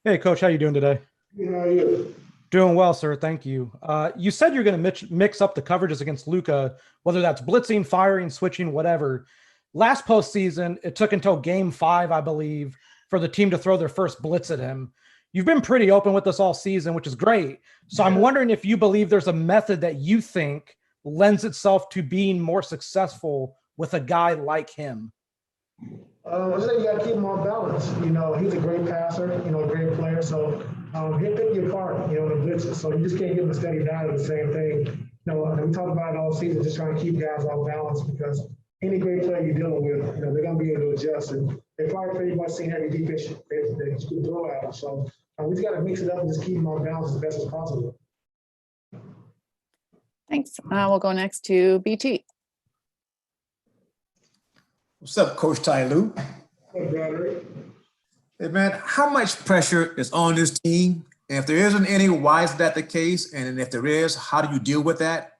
Hey, Coach, how you doing today? You know, you. Doing well, sir. Thank you. You said you're going to mix up the coverages against Luca, whether that's blitzing, firing, switching, whatever. Last postseason, it took until game 5, I believe, for the team to throw their first blitz at him. You've been pretty open with us all season, which is great. So I'm wondering if you believe there's a method that you think lends itself to being more successful with a guy like him. I say you got to keep him on balance. You know, he's a great passer, a great player. So he'll pick you apart, the blitzes. So you just can't give him a steady diet of the same thing. We talked about it all season, just trying to keep guys off balance because any great player you're dealing with, they're going to be able to adjust. And they probably pretty much seen every defense that you can throw at them. So we just got to mix it up and just keep him on balance as best as possible. Thanks. We'll go next to BT. What's up, Coach Ty Lue? Hey, brother. Hey, man, how much pressure is on this team? And if there isn't any, why is that the case? And if there is, how do you deal with that?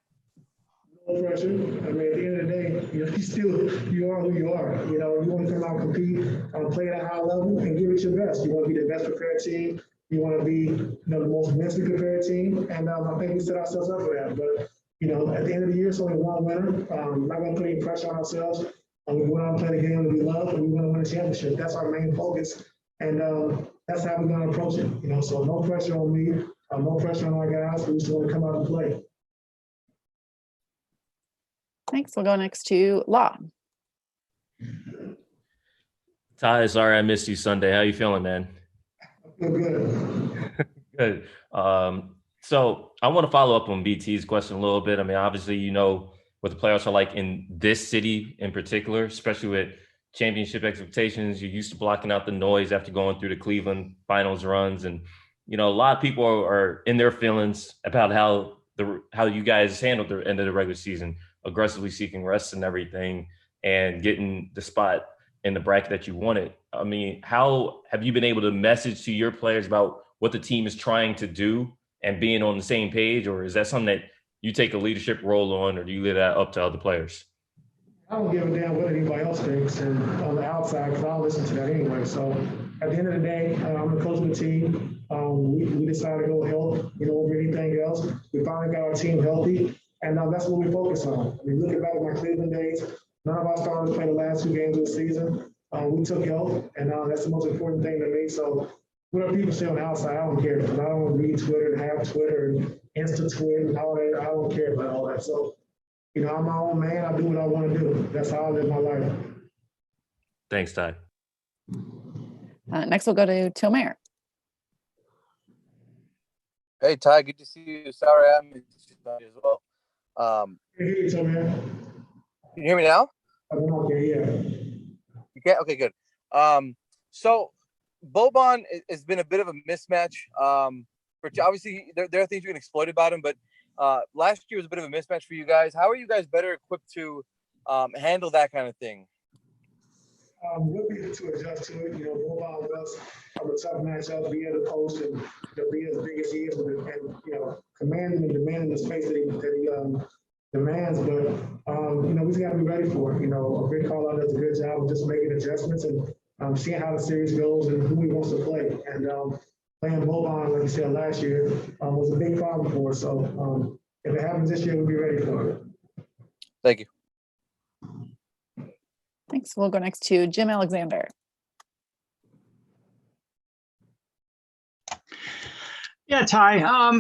No pressure. I mean, at the end of the day, you are who you are. You want to come out and compete, play at a high level, and give it your best. You want to be the best prepared team. You want to be, the most mentally prepared team. And I think we set ourselves up for that. But, at the end of the year, it's only one winner. Not going to put any pressure on ourselves. We went out and play the game that we love, and we want to win a championship. That's our main focus, and that's how we're going to approach it. So no pressure on me, no pressure on our guys. We just want to come out and play. Thanks. We'll go next to Law. Ty, sorry I missed you Sunday. How you feeling, man? I feel good. Good. So I want to follow up on BT's question a little bit. I mean, obviously, what the playoffs are like in this city in particular, especially with championship expectations. You're used to blocking out the noise after going through the Cleveland finals runs. And, a lot of people are in their feelings about how you guys handled the end of the regular season, aggressively seeking rest and everything and getting the spot in the bracket that you wanted. I mean, how have you been able to message to your players about what the team is trying to do and being on the same page? Or is that something that you take a leadership role on, or do you leave that up to other players? I don't give a damn what anybody else thinks, and on the outside, because I'll listen to that anyway. So at the end of the day, I'm the coach of the team. We decided to go health, over anything else. We finally got our team healthy, and that's what we focus on. I mean, looking back at my Cleveland days, none of our starters played the last 2 games of the season. We took health, and that's the most important thing to me. So what people say on the outside, I don't care. I don't read Twitter and have Twitter and Insta tweet and all that. I don't care about all that. So, I'm my own man. I do what I want to do. That's how I live my life. Thanks, Ty. Next, we'll go to Tilmayer. Hey, Ty, good to see you. Sorry, I missed you as well. Hey, Tilmayer. Can you hear me now? I'm okay, yeah. You can? Okay, good. So Boban has been a bit of a mismatch. Obviously, there are things you can exploit about him, but last year was a bit of a mismatch for you guys. How are you guys better equipped to handle that kind of thing? We'll be able to adjust to it. Boban was a tough matchup, being the post and being as big as he is, and commanding and demanding the space that he demands. But we just got to be ready for it. Rick Carlisle does a good job of just making adjustments and seeing how the series goes and who he wants to play. And playing Boban, like you said last year, was a big problem for us. So if it happens this year, we'll be ready for it. Thank you. Thanks. We'll go next to Jim Alexander. Yeah, Ty.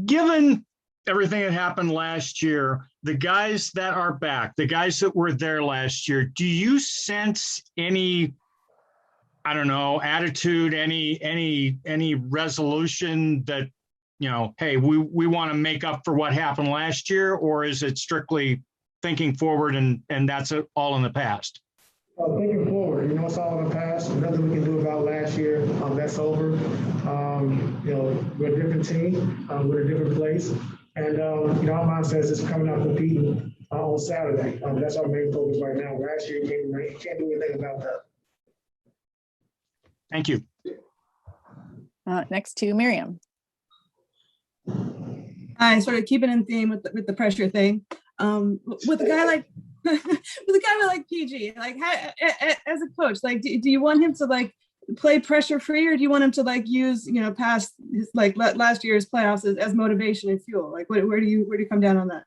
Given everything that happened last year, the guys that are back, the guys that were there last year, do you sense any, attitude, any resolution that, hey, we want to make up for what happened last year, or is it strictly thinking forward and that's all in the past? Thinking forward, it's all in the past. Nothing we can do about last year. That's over. We're a different team. We're a different place. And, our mindset is just coming out competing on Saturday. That's our main focus right now. Last year, you can't do anything about that. Thank you. Next to Miriam. Hi, sort of keeping in theme with the pressure thing. With a guy like with a guy like PG, like how, as a coach, like do you want him to like play pressure free, or do you want him to like use, you know, past his like last year's playoffs as motivation and fuel? Like where do you come down on that?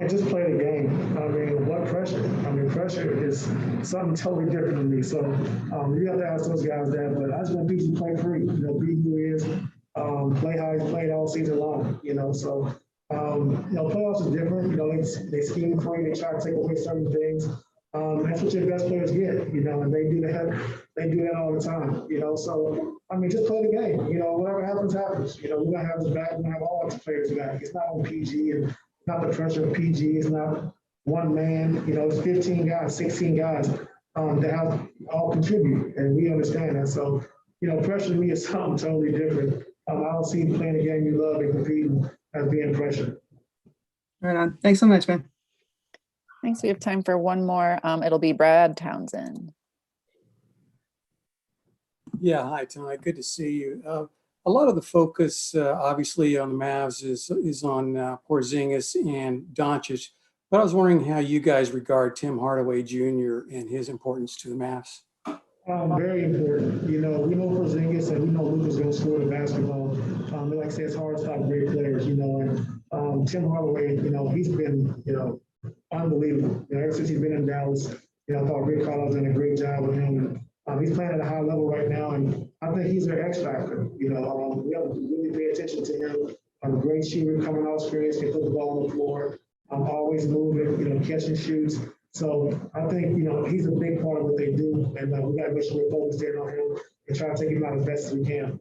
And just play the game. I mean, what pressure? I mean, pressure is something totally different to me. So you have to ask those guys that. But I just want PG to play free. You know, be who he is. Play how he's played all season long. You know, so you know, playoffs is different. You know, they scheme for you. They try to take away certain things. That's what your best players get. You know, and they do that. They do that all the time. You know, so I mean, just play the game. You know, whatever happens, happens. You know, we're gonna have his back. We're gonna have all our players' back. It's not on PG and not the pressure of PG. It's not one man. You know, it's 15 guys, 16 guys that have all contribute, and we understand that. So, you know, pressure to me is something totally different. I don't see playing the game you love and competing as being pressure. Right on. Thanks so much, man. Thanks. We have time for one more. It'll be Brad Townsend. Yeah, hi, Ty. Good to see you. A lot of the focus, obviously, on the Mavs is on Porzingis and Doncic. But I was wondering how you guys regard Tim Hardaway Jr. and his importance to the Mavs. Very important. You know, we know Porzingis and we know Luka's going to score the basketball. Like I said, it's hard to stop great players, you know. And Tim Hardaway, you know, he's been, you know, unbelievable. You know, ever since he's been in Dallas, you know, I thought Rick Carlisle's done a great job with him. He's playing at a high level right now, and I think he's their X factor. You know, we have to really pay attention to him. A great shooter coming off screens, can put the ball on the floor. Always moving, you know, catch and shoots. So I think, you know, he's a big part of what they do, and we got to make sure we're focused in on him and try to take him out as best as we can.